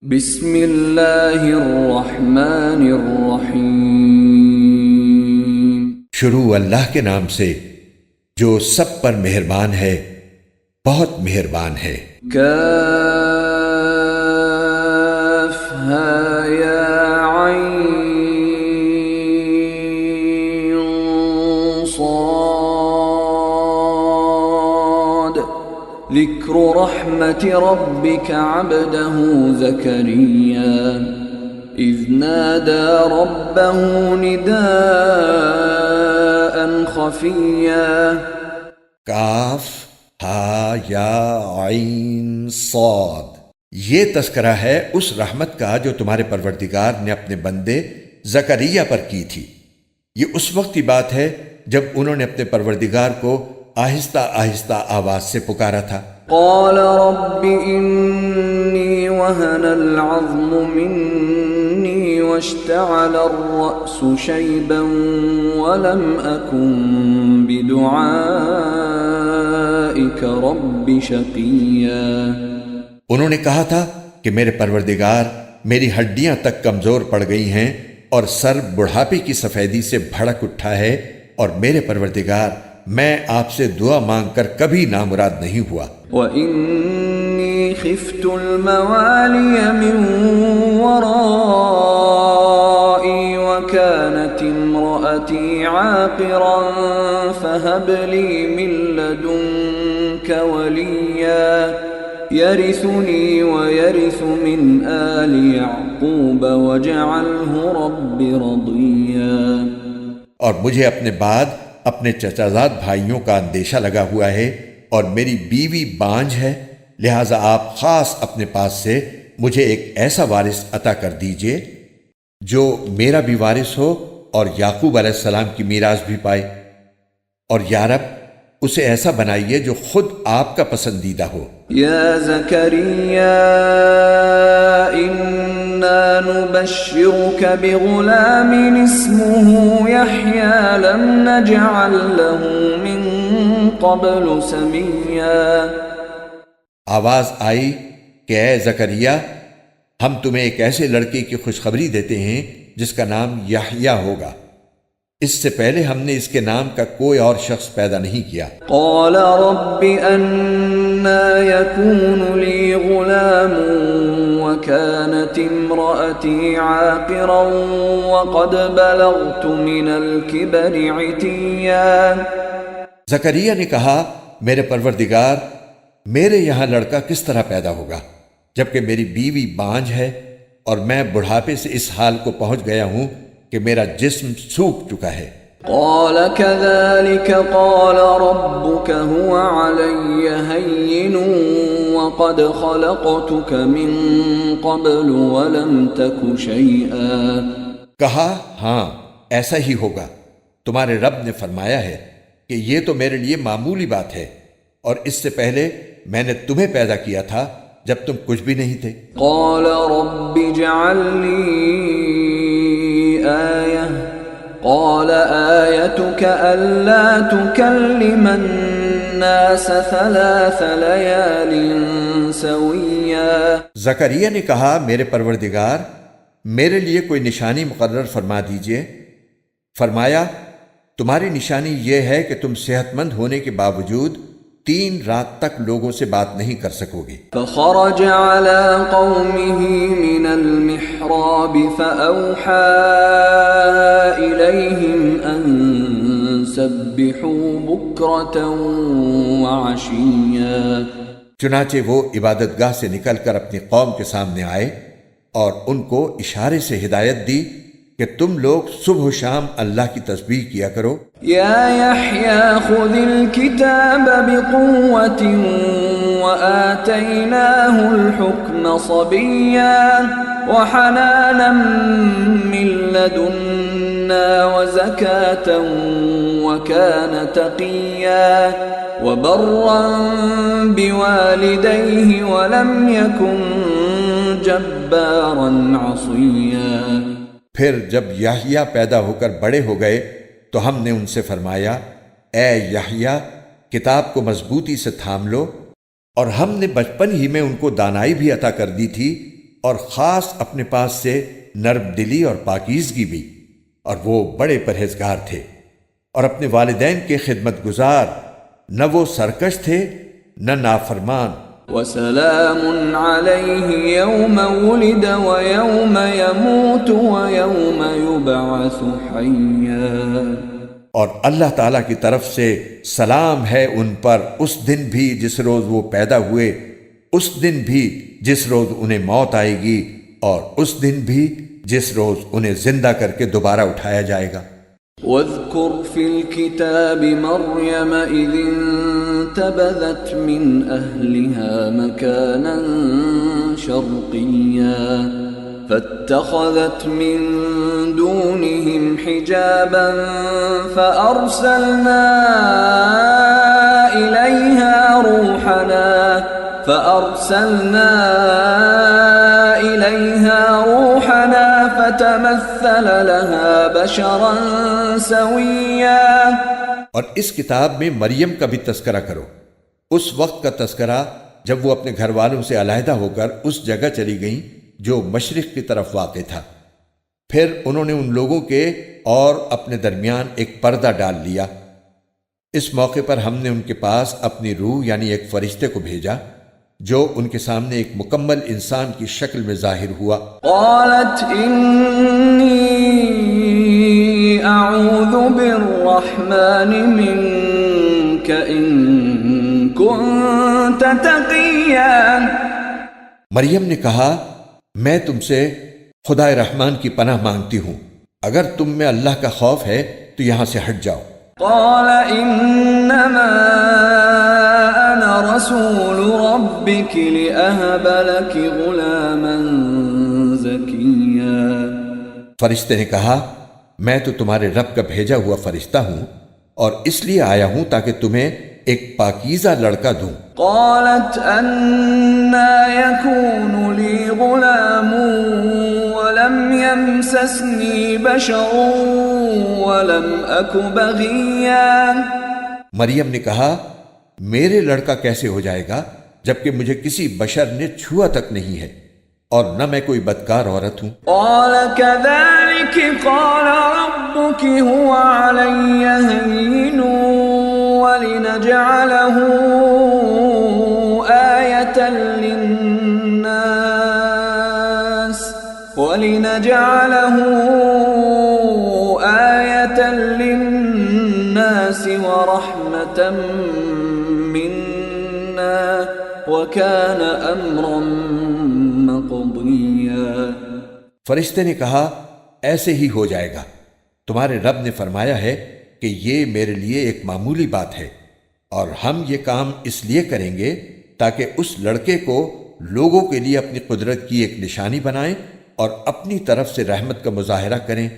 بسم اللہ الرحمن الرحیم۔ شروع اللہ کے نام سے جو سب پر مہربان ہے، بہت مہربان ہے۔ کاف ہا یا عین صاد ذکر رحمت ربک عبدہ زکریا اذ نادى ربه نداء خفيا۔ کاف ہا یا عین صاد، یہ تذکرہ ہے اس رحمت کا جو تمہارے پروردگار نے اپنے بندے زکریا پر کی تھی۔ یہ اس وقت کی بات ہے جب انہوں نے اپنے پروردگار کو آہستہ آہستہ آواز سے پکارا تھا۔ قال رب انی وهن العظم منی واشتعل الرأس شیبا ولم اکن بدعائک رب شقیا۔ انہوں نے کہا تھا کہ میرے پروردگار میری ہڈیاں تک کمزور پڑ گئی ہیں اور سر بڑھاپے کی سفیدی سے بھڑک اٹھا ہے، اور میرے پروردگار میں آپ سے دعا مانگ کر کبھی نامراد نہیں ہوا۔ وَإِنِّي خِفْتُ الْمَوَالِيَ مِنْ وَرَائِي وَكَانَتِ امْرَأَتِي عَاقِرًا فَهَبْ لِي مِنْ لَدُنْكَ وَلِيًّا يَرِثُنِي وَيَرِثُ مِنْ آلِ يَعْقُوبَ وَاجْعَلْهُ رَبِّ رَضِيًّا۔ اور مجھے اپنے بعد اپنے چچازاد بھائیوں کا اندیشہ لگا ہوا ہے، اور میری بیوی بانجھ ہے، لہٰذا آپ خاص اپنے پاس سے مجھے ایک ایسا وارث عطا کر دیجئے جو میرا بھی وارث ہو اور یعقوب علیہ السلام کی میراث بھی پائے، اور یا رب اسے ایسا بنائیے جو خود آپ کا پسندیدہ ہو۔ یا زکریا انا نبشرک بغلام اسمه یحیی لم نجعل له من قبل سمیا۔ آواز آئی کہ اے زکریا، ہم تمہیں ایک ایسے لڑکے کی خوشخبری دیتے ہیں جس کا نام یحییٰ ہوگا، اس سے پہلے ہم نے اس کے نام کا کوئی اور شخص پیدا نہیں کیا۔ قال رب انا يكون لي غلام وكانت امرأتي عاقرا وقد بلغت من الكبر عتيا۔ زکریا نے کہا، میرے پروردگار، میرے یہاں لڑکا کس طرح پیدا ہوگا جبکہ میری بیوی بانجھ ہے، اور میں بڑھاپے سے اس حال کو پہنچ گیا ہوں کہ میرا جسم سوکھ چکا ہے۔ قال كذلك قال ربك هو علي هين وقد خلقتك من قبل ولم تك شيئا۔ کہا، ہاں ایسا ہی ہوگا، تمہارے رب نے فرمایا ہے کہ یہ تو میرے لیے معمولی بات ہے، اور اس سے پہلے میں نے تمہیں پیدا کیا تھا جب تم کچھ بھی نہیں تھے۔ قال رب اجعل لي آية قال آيتك ألا تكلم الناس 3 ليال سويا۔ زکریا نے کہا، میرے پروردگار، میرے لیے کوئی نشانی مقرر فرما دیجئے۔ فرمایا، تمہاری نشانی یہ ہے کہ تم صحت مند ہونے کے باوجود 3 رات تک لوگوں سے بات نہیں کر سکو گے۔ فخرج على قومه من المحراب فأوحى إليهم أن سبحوا بكرة وعشيا۔ چنانچہ وہ عبادت گاہ سے نکل کر اپنی قوم کے سامنے آئے اور ان کو اشارے سے ہدایت دی کہ تم لوگ صبح و شام اللہ کی تسبیح کیا کرو۔ یا یحییٰ خذ الکتاب بقوة وآتیناہ الحکم صبیا وحنانا من لدنا وزکاة وکان تقیا وبرا بوالدیہ ولم یکن جبارا عصیا۔ پھر جب یحییٰ پیدا ہو کر بڑے ہو گئے تو ہم نے ان سے فرمایا، اے یحییٰ، کتاب کو مضبوطی سے تھام لو، اور ہم نے بچپن ہی میں ان کو دانائی بھی عطا کر دی تھی اور خاص اپنے پاس سے نرم دلی اور پاکیزگی بھی، اور وہ بڑے پرہیزگار تھے اور اپنے والدین کے خدمت گزار، نہ وہ سرکش تھے نہ نافرمان۔ وسلام علیہ یوم ولد ویوم یموت ویوم یبعث حیا، اور اللہ تعالیٰ کی طرف سے سلام ہے ان پر اس دن بھی جس روز وہ پیدا ہوئے، اس دن بھی جس روز انہیں موت آئے گی، اور اس دن بھی جس روز انہیں زندہ کر کے دوبارہ اٹھایا جائے گا۔ واذکر فی الکتاب مریم اذ انتبذت من اہلها مکانا شرقیا فاتخذت من دونهم حجابا فأرسلنا إليها روحنا فتمثل لها بشرا سويا۔ اور اس کتاب میں مریم کا بھی تذکرہ کرو، اس وقت کا تذکرہ جب وہ اپنے گھر والوں سے علیحدہ ہو کر اس جگہ چلی گئیں جو مشرق کی طرف واقع تھا۔ پھر انہوں نے ان لوگوں کے اور اپنے درمیان ایک پردہ ڈال لیا۔ اس موقع پر ہم نے ان کے پاس اپنی روح یعنی ایک فرشتے کو بھیجا جو ان کے سامنے ایک مکمل انسان کی شکل میں ظاہر ہوا۔ قالت انی اعوذ بالرحمن منک ان کنت تقیا۔ مریم نے کہا میں تم سے خدا رحمان کی پناہ مانگتی ہوں، اگر تم میں اللہ کا خوف ہے تو یہاں سے ہٹ جاؤ۔ قال انما انا رسول ربك لأهب لك غلاما زكيا۔ فرشتے نے کہا میں تو تمہارے رب کا بھیجا ہوا فرشتہ ہوں اور اس لیے آیا ہوں تاکہ تمہیں ایک پاکیزہ لڑکا دوں۔ قالت انا يكون لي غلام ولم يمسسني بشر ولم اك بغيا۔ مریم نے کہا میرے لڑکا کیسے ہو جائے گا جبکہ مجھے کسی بشر نے چھوا تک نہیں ہے اور نہ میں کوئی بدکار عورت ہوں۔ قال كذلك قال ربك هو علي هين ولنجعله آية للناس ورحمة منا وكان أمرا مقضيا۔ فرشتے نے کہا ایسے ہی ہو جائے گا، تمہارے رب نے فرمایا ہے کہ یہ میرے لیے ایک معمولی بات ہے، اور ہم یہ کام اس لیے کریں گے تاکہ اس لڑکے کو لوگوں کے لیے اپنی قدرت کی ایک نشانی بنائیں اور اپنی طرف سے رحمت کا مظاہرہ کریں،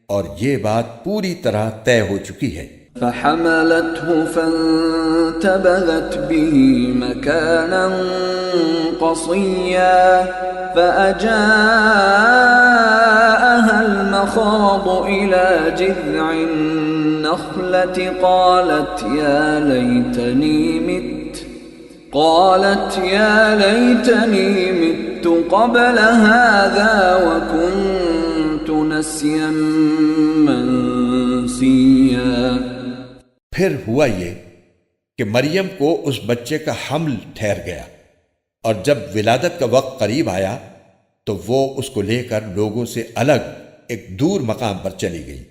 اور یہ بات پوری طرح طے ہو چکی ہے۔ فحملته فانتبذت به مكانا قصيا فأجاءها المخاض إلى جذع النخلة قالت يا ليتني مت قبل هذا وكنت نسيا منسيا۔ پھر ہوا یہ کہ مریم کو اس بچے کا حمل ٹھہر گیا، اور جب ولادت کا وقت قریب آیا تو وہ اس کو لے کر لوگوں سے الگ ایک دور مقام پر چلی گئی۔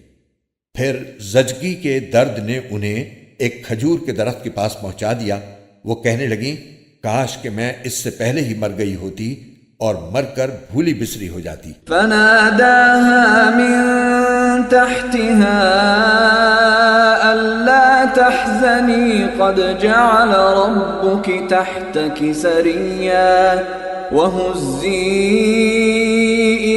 پھر زچگی کے درد نے انہیں ایک کھجور کے درخت کے پاس پہنچا دیا۔ وہ کہنے لگیں کاش کہ میں اس سے پہلے ہی مر گئی ہوتی اور مر کر بھولی بسری ہو جاتی۔ فناداها من تحتها ألا تحزني قد جعل ربك تحتك سريا وهزي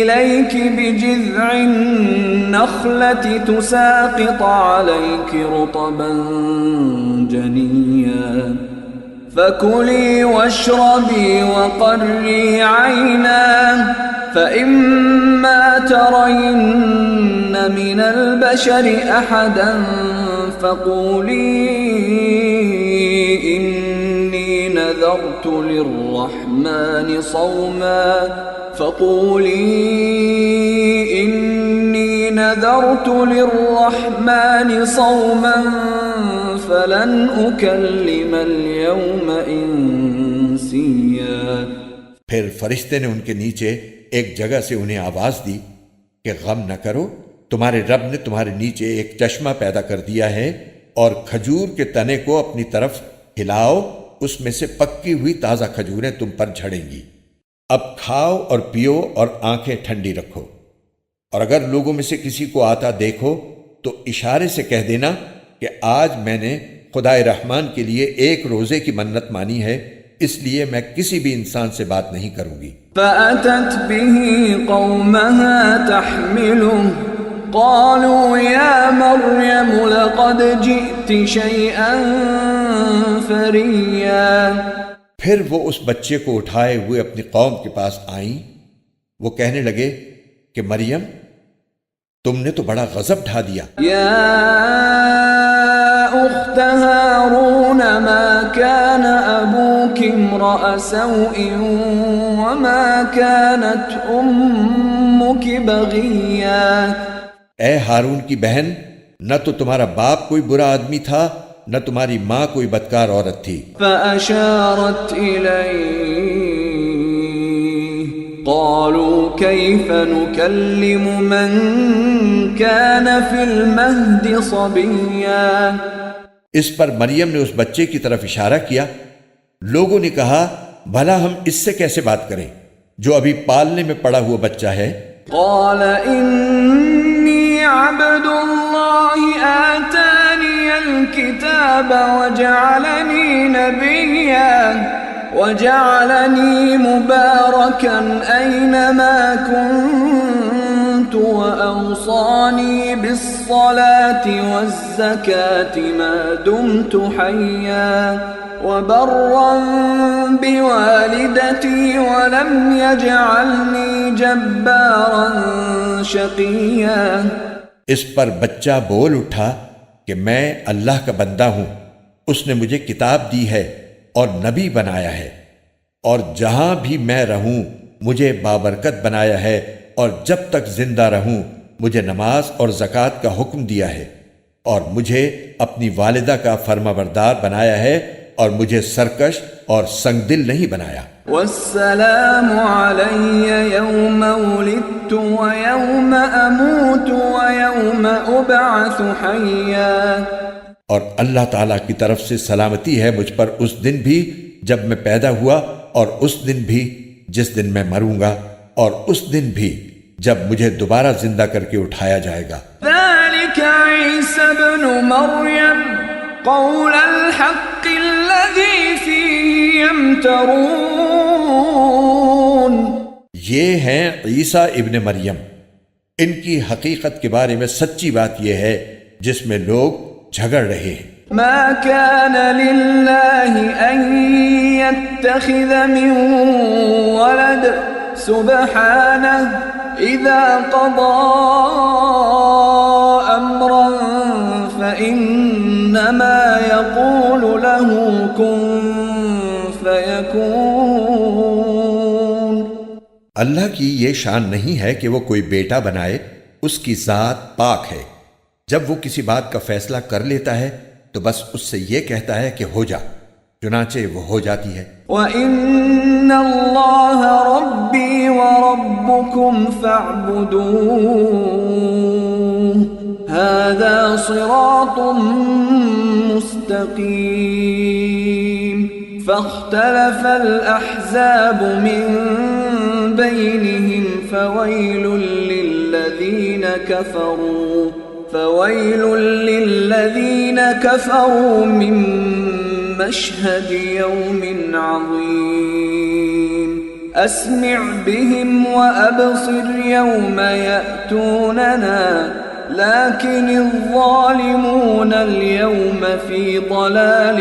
إليك بجذع النخلة تساقط عليك رطبا جنيا فكلي واشربي وقري عينا فإما ترين من البشر أحدا فقولي إني نذرت للرحمن صوما فقولي إني نذرت للرحمن صوما فلن أكلم اليوم إنسيا۔ پھر فرشتے نے ان کے نیچے ایک جگہ سے انہیں آواز دی کہ غم نہ کرو، تمہارے رب نے تمہارے نیچے ایک چشمہ پیدا کر دیا ہے، اور کھجور کے تنے کو اپنی طرف ہلاؤ، اس میں سے پکی ہوئی تازہ کھجوریں تم پر جھڑیں گی۔ اب کھاؤ اور پیو اور آنکھیں ٹھنڈی رکھو، اور اگر لوگوں میں سے کسی کو آتا دیکھو تو اشارے سے کہہ دینا کہ آج میں نے خدائے رحمان کے لیے ایک روزے کی منت مانی ہے، اس لیے میں کسی بھی انسان سے بات نہیں کروں گی۔ فأتت به قومها تحمله قالوا يا مريم لقد جئت شيئا فريا۔ پھر وہ اس بچے کو اٹھائے ہوئے اپنی قوم کے پاس آئیں، وہ کہنے لگے کہ مریم تم نے تو بڑا غضب ڈھا دیا۔ يا أخت هارون ما كان أبوك امرأ سوء وما كانت أمك بغيا۔ اے ہارون کی بہن، نہ تو تمہارا باپ کوئی برا آدمی تھا، نہ تمہاری ماں کوئی بدکار عورت تھی۔ فأشارت إليه قالوا كيف نكلم من كان في المهد صبيا۔ اس پر مریم نے اس بچے کی طرف اشارہ کیا۔ لوگوں نے کہا بھلا ہم اس سے کیسے بات کریں جو ابھی پالنے میں پڑا ہوا بچہ ہے؟ قال إني عبد الله آتاني الكتاب وجعلني نبيا وجعلني مباركا أينما كنت وأوصاني بالصلاة والزكاة ما دمت حيا وبرا بوالدتي ولم يجعلني جبارا شقيا۔ اس پر بچہ بول اٹھا کہ میں اللہ کا بندہ ہوں، اس نے مجھے کتاب دی ہے اور نبی بنایا ہے، اور جہاں بھی میں رہوں مجھے بابرکت بنایا ہے، اور جب تک زندہ رہوں مجھے نماز اور زکوٰۃ کا حکم دیا ہے، اور مجھے اپنی والدہ کا فرمانبردار بنایا ہے، اور مجھے سرکش اور سنگ دل نہیں بنایا۔ والسلام علی یوم ولدت ویوم اموت ویوم ابعث حیا۔ اور اللہ تعالیٰ کی طرف سے سلامتی ہے مجھ پر اس دن بھی جب میں پیدا ہوا، اور اس دن بھی جس دن میں مروں گا، اور اس دن بھی جب مجھے دوبارہ زندہ کر کے اٹھایا جائے گا۔ ذلك عیسی ابن مریم قول الحق الذی فیہ یمترون۔ یہ ہیں عیسیٰ ابن مریم، ان کی حقیقت کے بارے میں سچی بات یہ ہے جس میں لوگ جھگڑ رہے ہیں۔ ما كان لله أن يتخذ من ولد سبحانه إذا قضى أمرا فإنما يقول له كن فيكون۔ اللہ کی یہ شان نہیں ہے کہ وہ کوئی بیٹا بنائے، اس کی ذات پاک ہے، جب وہ کسی بات کا فیصلہ کر لیتا ہے تو بس اس سے یہ کہتا ہے کہ ہو جا، چنانچہ وہ ہو جاتی ہے۔ وَإِنَّ اللَّهَ رَبِّي وَرَبُّكُمْ فَاعْبُدُوهُ هَذَا صِرَاطٌ مُسْتَقِيمٌ۔ فَاخْتَلَفَ الْأَحْزَابُ مِنْ بَيْنِهِمْ فَوَيْلٌ لِلَّذِينَ كَفَرُوا مِنْ مَشْهَدِ يَوْمٍ عَظِيمٍ۔ أَسْمِعْ بِهِمْ وَأَبْصِرْ يَوْمَ يَأْتُونَنَا لَكِنِ الظَّالِمُونَ الْيَوْمَ فِي ضَلَالٍ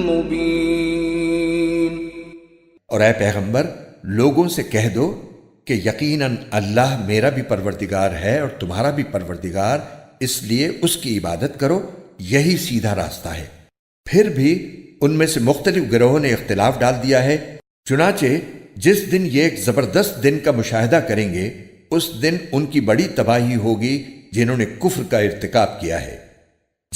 مُبِينٍ۔ اور اے پیغمبر لوگوں سے کہہ دو کہ یقیناً اللہ میرا بھی پروردگار ہے اور تمہارا بھی پروردگار، اس لیے اس کی عبادت کرو، یہی سیدھا راستہ ہے۔ پھر بھی ان میں سے مختلف گروہوں نے اختلاف ڈال دیا ہے۔ چنانچہ جس دن یہ ایک زبردست دن کا مشاہدہ کریں گے اس دن ان کی بڑی تباہی ہوگی جنہوں نے کفر کا ارتکاب کیا ہے۔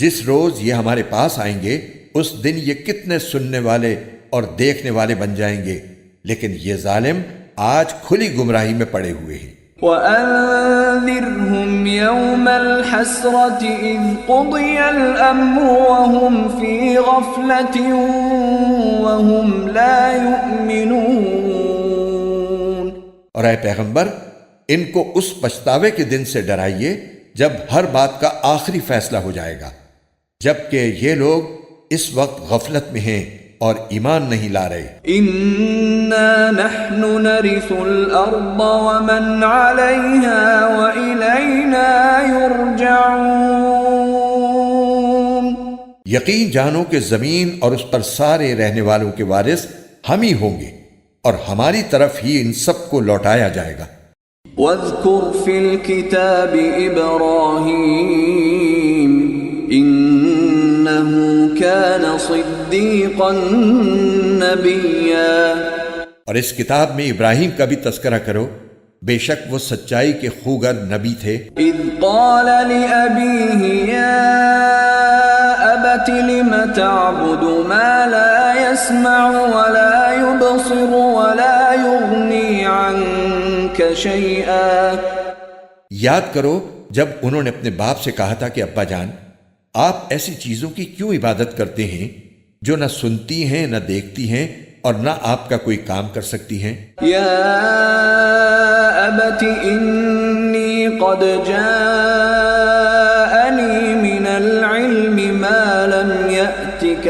جس روز یہ ہمارے پاس آئیں گے اس دن یہ کتنے سننے والے اور دیکھنے والے بن جائیں گے، لیکن یہ ظالم آج کھلی گمراہی میں پڑے ہوئے ہیں۔ وَأَنذِرْهُمْ يَوْمَ الْحَسْرَةِ إِذْ قُضِيَ الْأَمْرُ وَهُمْ فِي غَفْلَةٍ وَهُمْ لَا يُؤْمِنُونَ۔ اور اے پیغمبر ان کو اس پچھتاوے کے دن سے ڈرائیے جب ہر بات کا آخری فیصلہ ہو جائے گا، جبکہ یہ لوگ اس وقت غفلت میں ہیں اور ایمان نہیں لا رہے۔ إِنَّا نَحْنُ نَرِثُ الْأَرْضَ وَمَنْ عَلَيْهَا وَإِلَيْنَا يُرْجَعُونَ۔ یقین جانو کہ زمین اور اس پر سارے رہنے والوں کے وارث ہم ہی ہوں گے اور ہماری طرف ہی ان سب کو لوٹایا جائے گا۔ وَاذْكُرْ فِي الْكِتَابِ إِبْرَاهِيمَ إِنَّهُ كَانَ صِدِّيقًا نَبِيًّا۔ اور اس کتاب میں ابراہیم کا بھی تذکرہ کرو، بے شک وہ سچائی کے خوگر نبی تھے۔ إِذْ قَالَ لِأَبِيهِ يَا أَبَتِ لِمَ تَعْبُدُ مَا لَا يَسْمَعُ وَلَا يُبْصِرُ وَلَا يُغْنِي عَنكَ شَيْئًا۔ یاد کرو جب انہوں نے اپنے باپ سے کہا تھا کہ ابا جان آپ ایسی چیزوں کی کیوں عبادت کرتے ہیں جو نہ سنتی ہیں نہ دیکھتی ہیں اور نہ آپ کا کوئی کام کر سکتی ہیں۔ یا ابت انی قد جاءنی من العلم ما لم یأتک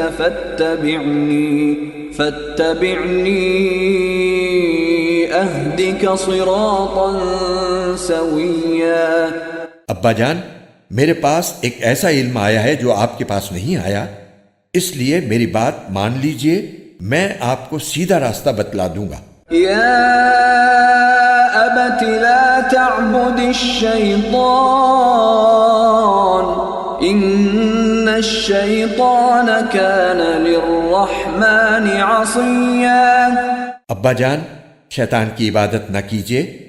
فاتبعنی اہدک صراطا سویا۔ ابا جان میرے پاس ایک ایسا علم آیا ہے جو آپ کے پاس نہیں آیا، اس لیے میری بات مان لیجئے، میں آپ کو سیدھا راستہ بتلا دوں گا۔ یا ابت لا تعبد الشیطان ان الشیطان کان للرحمن عصیا۔ ابا جان شیطان کی عبادت نہ کیجیے،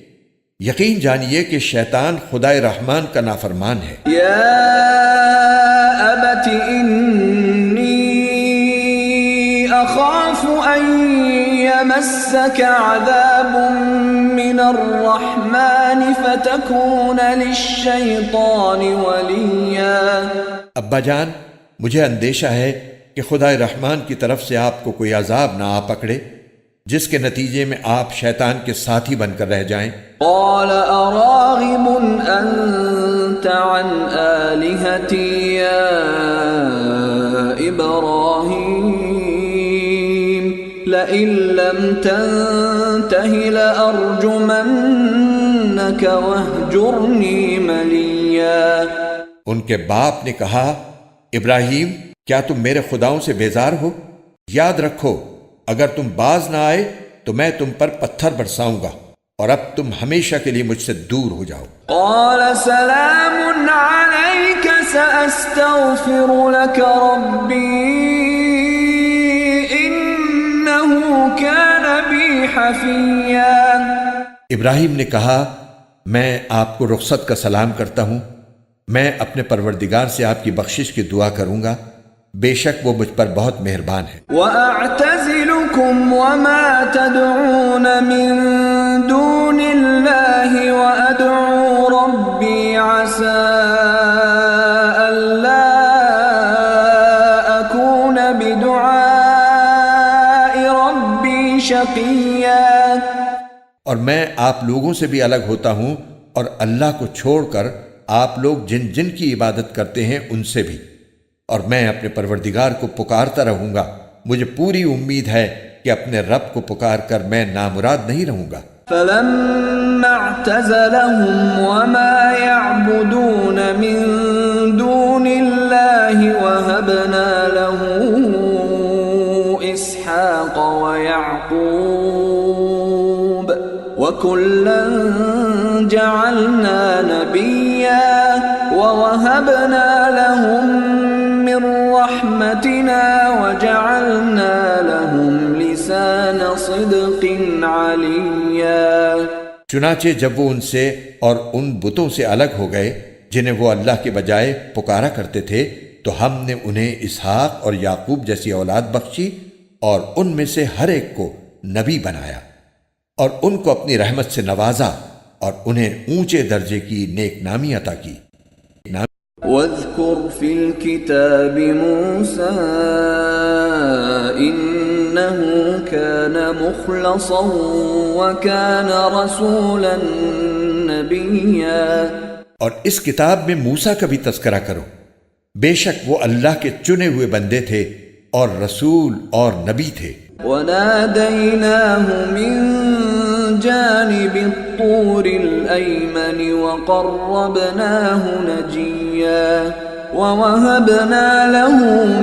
یقین جانیے کہ شیطان خدائے رحمان کا نافرمان ہے۔ یا ابت انی اخاف ان یمسک عذاب من الرحمن فتکون للشیطان ولیا۔ ابا جان مجھے اندیشہ ہے کہ خدائے رحمان کی طرف سے آپ کو کوئی عذاب نہ آ پکڑے جس کے نتیجے میں آپ شیطان کے ساتھی بن کر رہ جائیں۔ قال اراغب انت عن آلہتی یا ابراہیم لئن لم تنتہ لأرجمنک واہجرنی ملیا۔ ان کے باپ نے کہا ابراہیم کیا تم میرے خداؤں سے بیزار ہو؟ یاد رکھو اگر تم باز نہ آئے تو میں تم پر پتھر برساؤں گا اور اب تم ہمیشہ کے لیے مجھ سے دور ہو جاؤ۔ قال سلام علیک سأستغفر لک ربی انہ کان بی حفیا۔ ابراہیم نے کہا میں آپ کو رخصت کا سلام کرتا ہوں، میں اپنے پروردگار سے آپ کی بخشش کی دعا کروں گا، بے شک وہ مجھ پر بہت مہربان ہے۔ وَأَعْتَزِلُكُمْ وَمَا تَدْعُونَ مِن دُونِ اللَّهِ وَأَدْعُو رَبِّي عَسَىٰ أَلَّا أَكُونَ بِدُعَاءِ رَبِّي شَقِيًّا۔ اور میں آپ لوگوں سے بھی الگ ہوتا ہوں اور اللہ کو چھوڑ کر آپ لوگ جن جن کی عبادت کرتے ہیں ان سے بھی، اور میں اپنے پروردگار کو پکارتا رہوں گا، مجھے پوری امید ہے کہ اپنے رب کو پکار کر میں نامراد نہیں رہوں گا۔ فَلَمَّا اعْتَزَلَهُمْ وَمَا يَعْبُدُونَ مِن دُونِ اللَّهِ وَهَبْنَا لَهُ إِسْحَاقَ وَيَعْقُوبَ وَكُلًّا جَعَلْنَا نَبِيًّا وَوَهَبْنَا لَهُم مِّن من رحمتنا وجعلنا لهم لسان صدق عليا۔ چنانچہ جب وہ ان سے اور ان بتوں سے الگ ہو گئے جنہیں وہ اللہ کے بجائے پکارا کرتے تھے، تو ہم نے انہیں اسحاق اور یعقوب جیسی اولاد بخشی اور ان میں سے ہر ایک کو نبی بنایا اور ان کو اپنی رحمت سے نوازا اور انہیں اونچے درجے کی نیک نامی عطا کی۔ واذكر في الكتاب موسى إنه كان مخلصا وكان رسولا نبيا۔ اور اس کتاب میں موسیٰ کا بھی تذکرہ کرو، بے شک وہ اللہ کے چنے ہوئے بندے تھے اور رسول اور نبی تھے۔ وناديناه من جانب الطور الأيمن وقربناه نجيا ووهبنا له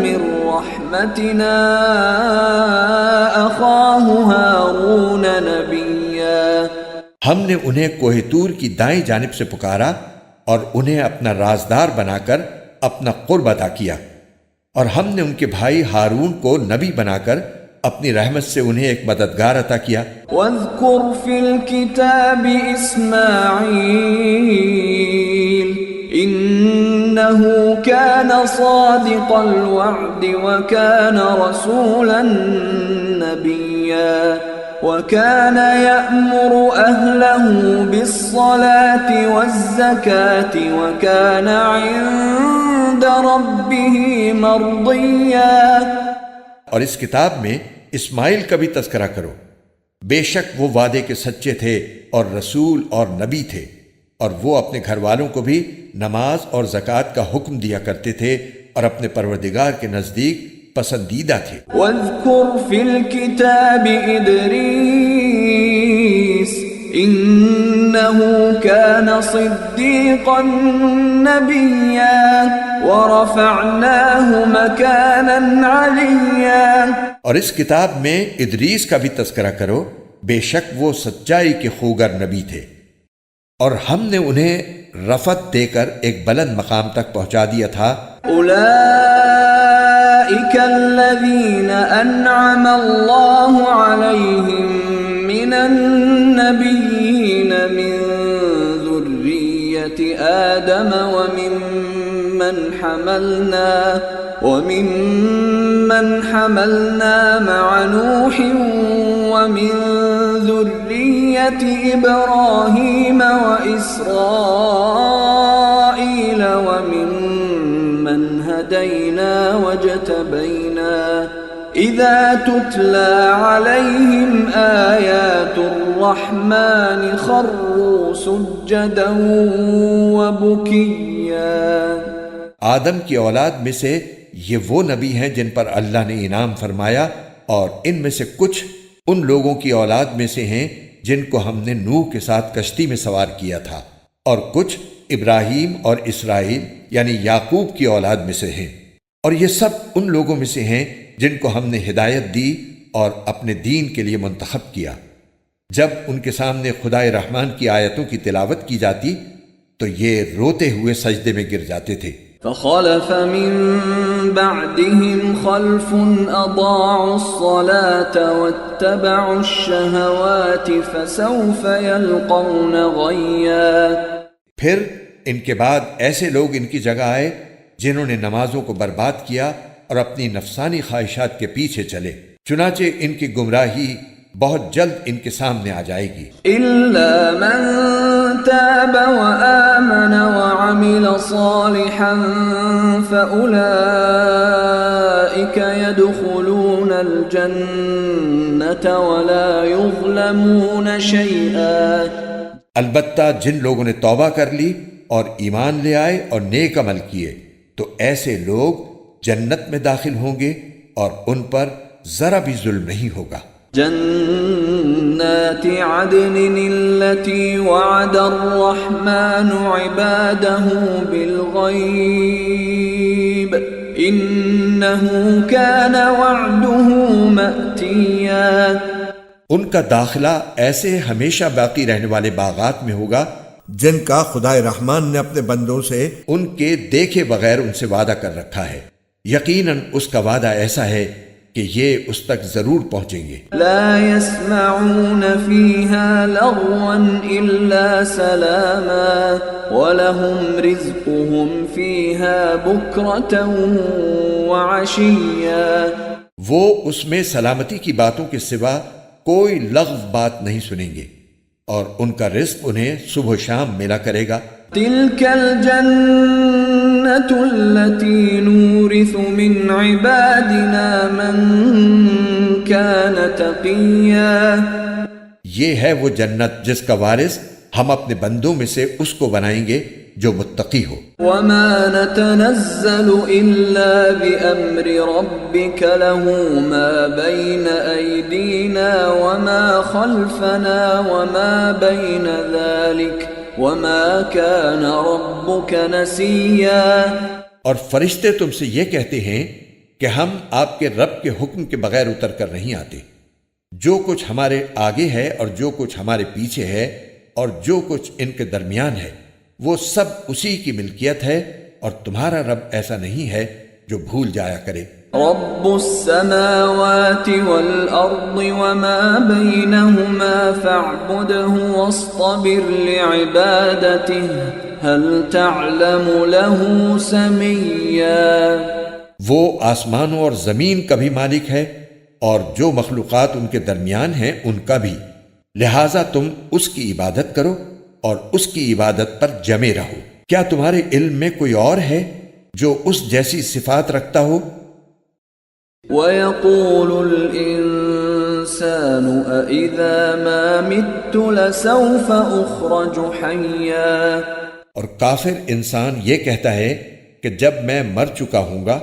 من رحمتنا أخاه هارون نبيا۔ ہم نے انہیں کوہ طور کی دائیں جانب سے پکارا اور انہیں اپنا رازدار بنا کر اپنا قرب عطا کیا، اور ہم نے ان کے بھائی ہارون کو نبی بنا کر اپنی رحمت سے انہیں ایک مددگار عطا کیا۔ واذکر فی الکتاب اسماعیل انہ کان صادق الوعد وکان رسولا نبیا وكان يأمر أهله بالصلاة والزكاة وكان عند ربه مرضيا۔ اور اس کتاب میں اسماعیل کا بھی تذکرہ کرو، بے شک وہ وعدے کے سچے تھے اور رسول اور نبی تھے، اور وہ اپنے گھر والوں کو بھی نماز اور زکوٰۃ کا حکم دیا کرتے تھے اور اپنے پروردگار کے نزدیک پسندیدہ تھے۔ واذکر فی الکتاب ادریس انہ کان صدیقا نبیا ورفعناہ مکانا علیا۔ اور اس کتاب میں ادریس کا بھی تذکرہ کرو، بے شک وہ سچائی کے خوگر نبی تھے، اور ہم نے انہیں رفعت دے کر ایک بلند مقام تک پہنچا دیا تھا۔ اولئک الذین انعم اللہ علیہم من النبیین من ذریۃ آدم ومن حملنا مع نوح ومن ذریۃ ابراہیم واسرائیل وممن هدینا واجتبینا اذا تتلى عليهم آیات الرحمن خروا سجدا وبکیا۔ آدم کی اولاد میں سے یہ وہ نبی ہیں جن پر اللہ نے انعام فرمایا، اور ان میں سے کچھ ان لوگوں کی اولاد میں سے ہیں جن کو ہم نے نوح کے ساتھ کشتی میں سوار کیا تھا، اور کچھ ابراہیم اور اسرائیل یعنی یعقوب کی اولاد میں سے ہیں، اور یہ سب ان لوگوں میں سے ہیں جن کو ہم نے ہدایت دی اور اپنے دین کے لیے منتخب کیا۔ جب ان کے سامنے خدائے رحمان کی آیتوں کی تلاوت کی جاتی تو یہ روتے ہوئے سجدے میں گر جاتے تھے۔ فخلف من بعدهم خلف اضاعوا الصلاة واتبعوا الشهوات فسوف يلقون غیا۔ پھر ان کے بعد ایسے لوگ ان کی جگہ آئے جنہوں نے نمازوں کو برباد کیا اور اپنی نفسانی خواہشات کے پیچھے چلے، چنانچہ ان کی گمراہی بہت جلد ان کے سامنے آ جائے گی۔ الا من تاب وآمن وعمل صالحا فأولئك يدخلون الجنة ولا يظلمون شيئا۔ البتہ جن لوگوں نے توبہ کر لی اور ایمان لے آئے اور نیک عمل کیے تو ایسے لوگ جنت میں داخل ہوں گے اور ان پر ذرا بھی ظلم نہیں ہوگا۔ جنات عدن التي وعد الرحمن عباده بالغيب انه كان وعده مأتيا۔ ان کا داخلہ ایسے ہمیشہ باقی رہنے والے باغات میں ہوگا جن کا خدائے رحمان نے اپنے بندوں سے ان کے دیکھے بغیر ان سے وعدہ کر رکھا ہے، یقیناً اس کا وعدہ ایسا ہے کہ یہ اس تک ضرور پہنچیں گے۔ لا يسمعون فيها لغوا إلا سلاما ولهم رزقهم فيها بكرة وعشيا۔ وہ اس میں سلامتی کی باتوں کے سوا کوئی لغو بات نہیں سنیں گے، اور ان کا رزق انہیں صبح و شام ملا کرے گا۔ تلك الجنة التي نورث من عبادنا من كان تقيا۔ یہ ہے وہ جنت جس کا وارث ہم اپنے بندوں میں سے اس کو بنائیں گے جو متقی ہو۔ وما نتنزل إلا بأمر ربك له ما بين أيدينا وما خلفنا وما بين ذلك وما كان ربك نسيا۔ اور فرشتے تم سے یہ کہتے ہیں کہ ہم آپ کے رب کے حکم کے بغیر اتر کر نہیں آتے۔ جو کچھ ہمارے آگے ہے اور جو کچھ ہمارے پیچھے ہے اور جو کچھ ان کے درمیان ہے وہ سب اسی کی ملکیت ہے، اور تمہارا رب ایسا نہیں ہے جو بھول جایا کرے۔ رب السماوات والأرض وما بينهما فاعبده واصطبر لعبادته هل تعلم له سميا۔ وہ آسمانوں اور زمین کا بھی مالک ہے اور جو مخلوقات ان کے درمیان ہیں ان کا بھی، لہٰذا تم اس کی عبادت کرو اور اس کی عبادت پر جمے رہو۔ کیا تمہارے علم میں کوئی اور ہے جو اس جیسی صفات رکھتا ہو؟ وَيَقُولُ الْإِنسَانُ أَإِذَا مَا مِتُّ لَسَوْفَ أُخْرَجُ حَيًّا۔ اور کافر انسان یہ کہتا ہے کہ جب میں مر چکا ہوں گا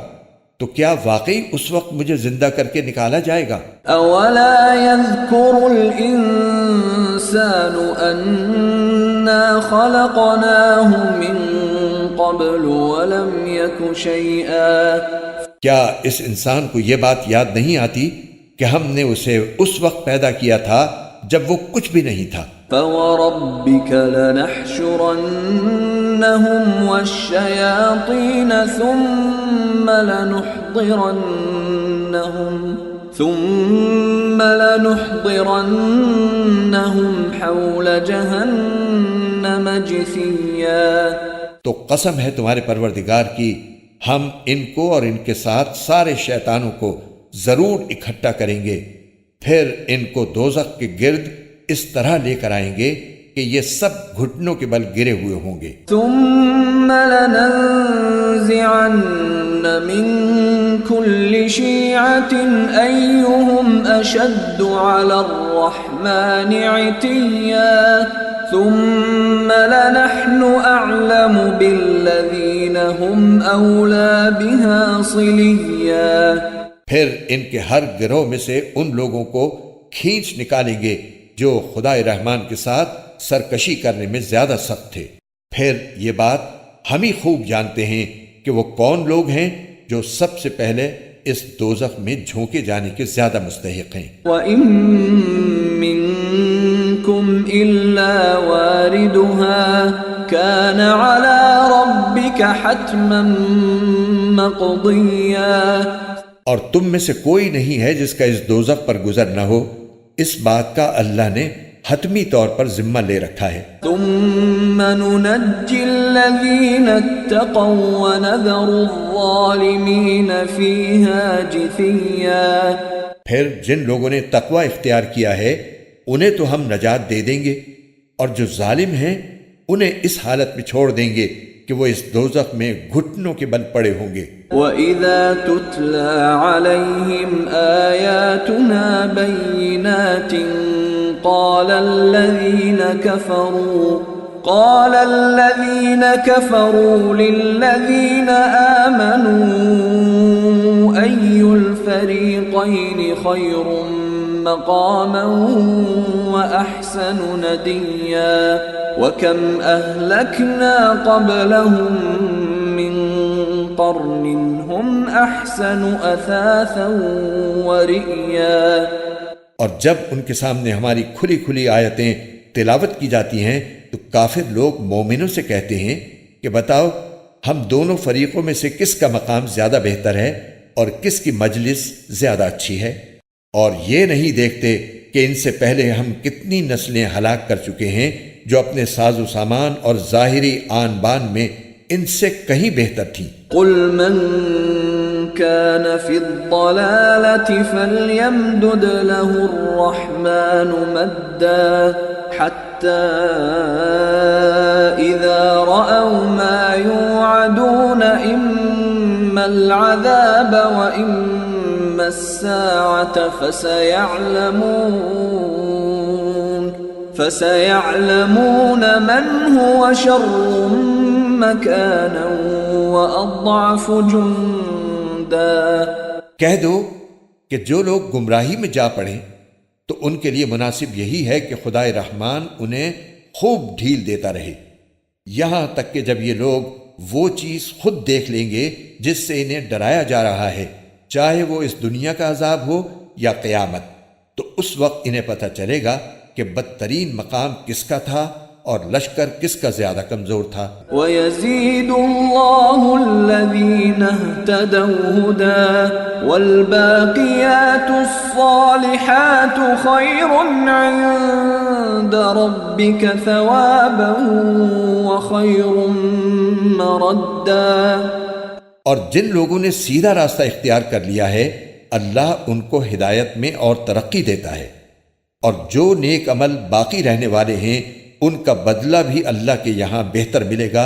تو کیا واقعی اس وقت مجھے زندہ کر کے نکالا جائے گا؟ أَوَلَا يَذْكُرُ الْإِنسَانُ أَنَّا خَلَقْنَاهُ مِن قَبْلُ وَلَمْ يَكُ شَيْئًا۔ کیا اس انسان کو یہ بات یاد نہیں آتی کہ ہم نے اسے اس وقت پیدا کیا تھا جب وہ کچھ بھی نہیں تھا؟ فَوَرَبِّكَ لَنَحْشُرَنَّهُمْ وَالشَّيَاطِينَ ثُمَّ لَنُحْضِرَنَّهُمْ حَوْلَ جَهَنَّمَ جِثِيًّا۔ تو قسم ہے تمہارے پروردگار کی، ہم ان کو اور ان کے ساتھ سارے شیطانوں کو ضرور اکٹھا کریں گے، پھر ان کو دوزخ کے گرد اس طرح لے کر آئیں گے کہ یہ سب گھٹنوں کے بل گرے ہوئے ہوں گے۔ ثم لننزعن من كل شيعة أيهم أشد على الرحمن عتيا ثم لنحن أعلم بالذين هم أولى بها صليا۔ پھر ان کے ہر گروہ میں سے ان لوگوں کو کھینچ نکالیں گے جو خدا رحمان کے ساتھ سرکشی کرنے میں زیادہ سخت تھے۔ پھر یہ بات ہم ہی خوب جانتے ہیں کہ وہ کون لوگ ہیں جو سب سے پہلے اس دوزخ میں جھونکے جانے کے زیادہ مستحق ہیں۔ وَإِن مِّنكُمْ إِلَّا وَارِدُهَا كَانَ عَلَى رَبِّكَ حَتْمًا مَّقْضِيًّا۔ اور تم میں سے کوئی نہیں ہے جس کا اس دوزخ پر گزر نہ ہو، اس بات کا اللہ نے حتمی طور پر ذمہ لے رکھا ہے۔ ثُمَّ نُنَجِّي الَّذِينَ اتَّقَوْا وَنَذَرُ الظَّالِمِينَ فِيهَا جِثِيًّا۔ پھر جن لوگوں نے تقوی اختیار کیا ہے انہیں تو ہم نجات دے دیں گے، اور جو ظالم ہیں انہیں اس حالت میں چھوڑ دیں گے کہ وہ اس دوزخ میں گھٹنوں کے بل پڑے ہوں گے۔ وَإِذَا تُتْلَى عَلَيْهِمْ آيَاتُنَا بَيِّنَاتٍ قَالَ الَّذِينَ كَفَرُوا لِلَّذِينَ آمَنُوا أَيُّ الْفَرِيقَيْنِ خَيْرٌ مَّقَامًا وَأَحْسَنُ نَدِيًّا وَكَمْ أَهْلَكْنَا قَبْلَهُم مِّن قَرْنٍ هُمْ أَحْسَنُ أَثَاثًا وَرِئْيًا۔ اور جب ان کے سامنے ہماری کھلی کھلی آیتیں تلاوت کی جاتی ہیں تو کافر لوگ مومنوں سے کہتے ہیں کہ بتاؤ ہم دونوں فریقوں میں سے کس کا مقام زیادہ بہتر ہے اور کس کی مجلس زیادہ اچھی ہے؟ اور یہ نہیں دیکھتے کہ ان سے پہلے ہم کتنی نسلیں ہلاک کر چکے ہیں جو اپنے ساز و سامان اور ظاہری آن بان میں ان سے کہیں بہتر تھیں۔ قل من كان في الضلالة فليمدد له الرحمن مدا حتى إذا رأوا ما يوعدون إما العذاب وإما الساعة فسيعلمون من هو شر مكانا وأضعف جندا۔ کہہ دو کہ جو لوگ گمراہی میں جا پڑیں تو ان کے لیے مناسب یہی ہے کہ خدائے رحمان انہیں خوب ڈھیل دیتا رہے، یہاں تک کہ جب یہ لوگ وہ چیز خود دیکھ لیں گے جس سے انہیں ڈرایا جا رہا ہے، چاہے وہ اس دنیا کا عذاب ہو یا قیامت، تو اس وقت انہیں پتہ چلے گا کہ بدترین مقام کس کا تھا اور لشکر کس کا زیادہ کمزور تھا۔ وَيَزِيدُ اللَّهُ الَّذِينَ اهْتَدَوْا هُدًى وَالْبَاقِيَاتُ الصَّالِحَاتُ خَيْرٌ عِندَ رَبِّكَ ثَوَابًا وَخَيْرٌ مَرَدًّا۔ اور جن لوگوں نے سیدھا راستہ اختیار کر لیا ہے اللہ ان کو ہدایت میں اور ترقی دیتا ہے، اور جو نیک عمل باقی رہنے والے ہیں ان کا بدلہ بھی اللہ کے یہاں بہتر ملے گا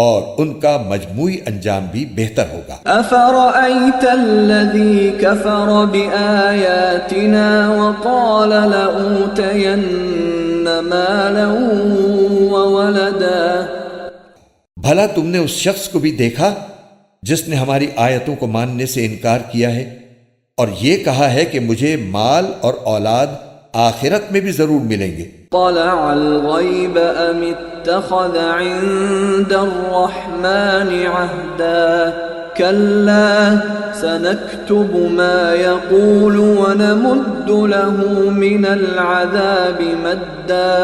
اور ان کا مجموعی انجام بھی بہتر ہوگا۔ أَفَرَأَيْتَ الَّذِي كَفَرَ بِآيَاتِنَا وَقَالَ لَأُوتَيَنَّ مَالًا وَوَلَدًا۔ بھلا تم نے اس شخص کو بھی دیکھا جس نے ہماری آیتوں کو ماننے سے انکار کیا ہے اور یہ کہا ہے کہ مجھے مال اور اولاد آخرت میں بھی ضرور ملیں گے۔ طلع الغیب ام اتخذ عند الرحمن عہدا کلا سنکتب ما يقول ونمد له من العذاب مدا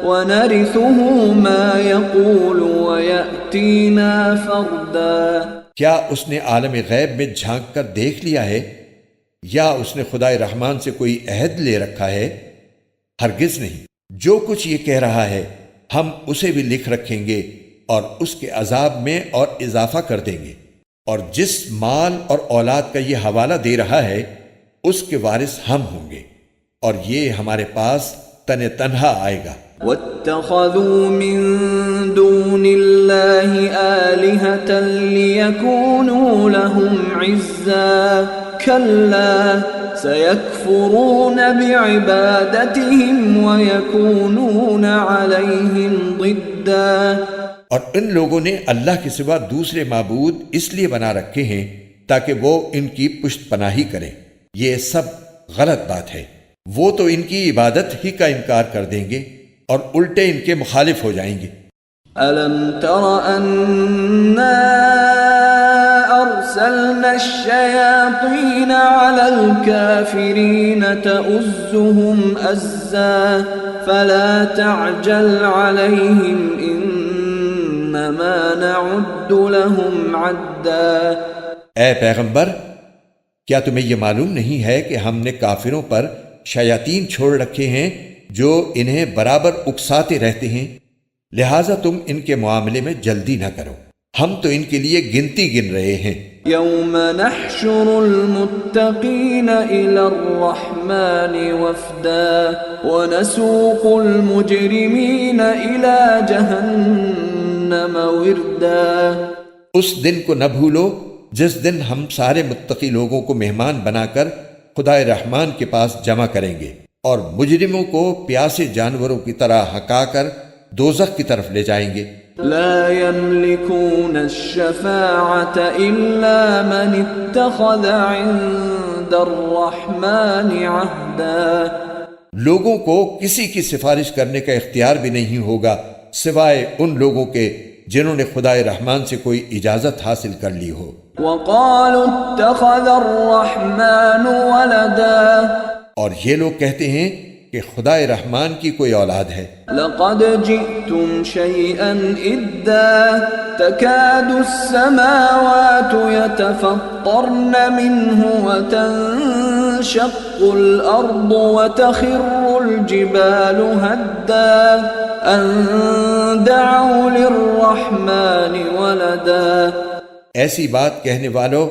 ونرثه ما يقول ويأتينا فردا۔ کیا اس نے عالم غیب میں جھانک کر دیکھ لیا ہے یا اس نے خدائے رحمان سے کوئی عہد لے رکھا ہے؟ ہرگز نہیں، جو کچھ یہ کہہ رہا ہے ہم اسے بھی لکھ رکھیں گے اور اس کے عذاب میں اور اضافہ کر دیں گے، اور جس مال اور اولاد کا یہ حوالہ دے رہا ہے اس کے وارث ہم ہوں گے اور یہ ہمارے پاس تنہا آئے گا۔ وَاتَّخَذُوا مِن دُونِ اللَّهِ آلِهَةً لِيَكُونُوا لَهُمْ عِزًّا كَلَّا سَيَكْفُرُونَ بِعِبَادَتِهِمْ وَيَكُونُونَ عَلَيْهِمْ ضِدًّا۔ اور ان لوگوں نے اللہ کے سوا دوسرے معبود اس لیے بنا رکھے ہیں تاکہ وہ ان کی پشت پناہی کریں، یہ سب غلط بات ہے۔ وہ تو ان کی عبادت ہی کا انکار کر دیں گے اور الٹے ان کے مخالف ہو جائیں گے۔ أَلَمْ تَرَ أَنَّا أَرْسَلْنَا الشَّيَاطِينَ عَلَى الْكَافِرِينَ تَؤُزُّهُمْ أَزًّا فَلَا تَعْجَلْ عَلَيْهِمْ إِنَّمَا نَعُدُّ لَهُمْ عَدًّا۔ اے پیغمبر، کیا تمہیں یہ معلوم نہیں ہے کہ ہم نے کافروں پر شیاطین چھوڑ رکھے ہیں جو انہیں برابر اکساتے رہتے ہیں، لہٰذا تم ان کے معاملے میں جلدی نہ کرو، ہم تو ان کے لیے گنتی گن رہے ہیں۔ یوم نحشر المتقین الی الرحمن وفدا ونسوق المجرمین الی جہنم وردا۔ اس دن کو نہ بھولو جس دن ہم سارے متقی لوگوں کو مہمان بنا کر خدائے رحمان کے پاس جمع کریں گے اور مجرموں کو پیاسے جانوروں کی طرح ہکا کر دوزخ کی طرف لے جائیں گے۔ لا يملكون الشفاعة إلا من اتخذ عند الرحمن عهدا۔ لوگوں کو کسی کی سفارش کرنے کا اختیار بھی نہیں ہوگا سوائے ان لوگوں کے جنہوں نے خدائے رحمان سے کوئی اجازت حاصل کر لی ہو۔ وقالوا اتخذ الرحمن ولدا۔ اور یہ لوگ کہتے ہیں کہ خدائے رحمان کی کوئی اولاد ہے۔ لقد جئتم شيئا إدا تكاد السماوات يتفطرن منه وتنشق الأرض وتخر الجبال هدا أن دعوا للرحمن ولدا۔ ایسی بات کہنے والو،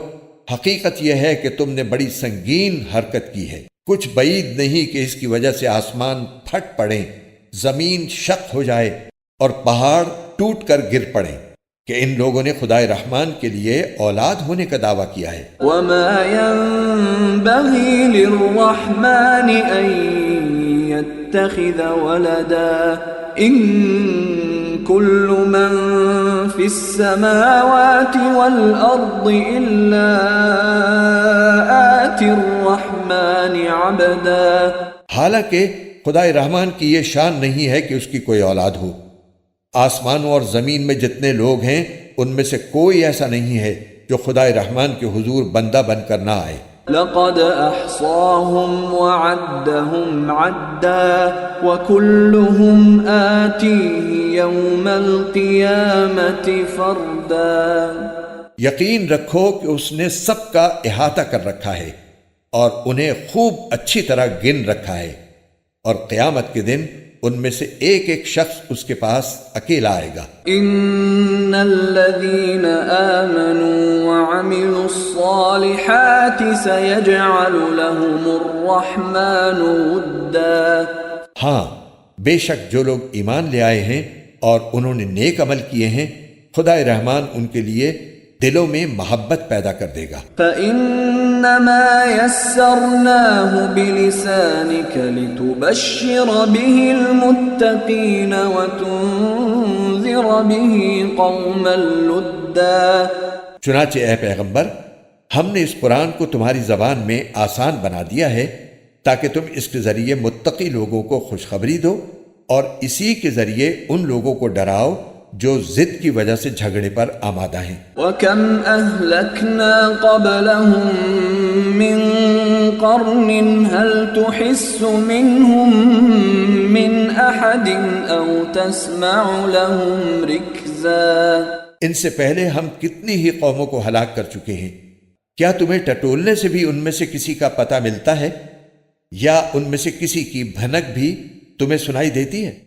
حقیقت یہ ہے کہ تم نے بڑی سنگین حرکت کی ہے۔ کچھ بعید نہیں کہ اس کی وجہ سے آسمان پھٹ پڑیں، زمین شق ہو جائے اور پہاڑ ٹوٹ کر گر پڑیں کہ ان لوگوں نے خدائے رحمان کے لیے اولاد ہونے کا دعویٰ کیا ہے۔ وما ينبغي للرحمن أن يتخذ ولدا إن كل من في السماوات والأرض إلا آتي الرحمن عبدا۔ حالانکہ خدائے رحمان کی یہ شان نہیں ہے کہ اس کی کوئی اولاد ہو۔ آسمانوں اور زمین میں جتنے لوگ ہیں ان میں سے کوئی ایسا نہیں ہے جو خدائے رحمان کے حضور بندہ بن کر نہ آئے۔ لقد احصاهم وعدهم عدا وكلهم آتيه يوم القيامة فردا۔ یقین رکھو کہ اس نے سب کا احاطہ کر رکھا ہے اور انہیں خوب اچھی طرح گن رکھا ہے، اور قیامت کے دن ان میں سے ایک ایک شخص اس کے پاس اکیلا آئے گا۔ ان الذين آمنوا وعملوا الصالحات سيجعل لهم الرحمن ودا۔ ہاں، بے شک جو لوگ ایمان لے آئے ہیں اور انہوں نے نیک عمل کیے ہیں، خدائے رحمان ان کے لیے دلوں میں محبت پیدا کر دے گا۔ فإنما يسرناه بلسانك لتبشر به المتقين وتنذر به قوما لدا۔ چنانچہ اے پیغمبر، ہم نے اس قرآن کو تمہاری زبان میں آسان بنا دیا ہے تاکہ تم اس کے ذریعے متقی لوگوں کو خوشخبری دو اور اسی کے ذریعے ان لوگوں کو ڈراؤ جو ضد کی وجہ سے جھگڑے پر آمادہ ہیں۔ وَكَمْ أَهْلَكْنَا قَبْلَهُمْ مِنْ قَرْنٍ هَلْ تُحِسُّ مِنْهُمْ مِنْ أَحَدٍ أَوْ تَسْمَعُ لَهُمْ رِكْزًا۔ ان سے پہلے ہم کتنی ہی قوموں کو ہلاک کر چکے ہیں، کیا تمہیں ٹٹولنے سے بھی ان میں سے کسی کا پتہ ملتا ہے، یا ان میں سے کسی کی بھنک بھی تمہیں سنائی دیتی ہے؟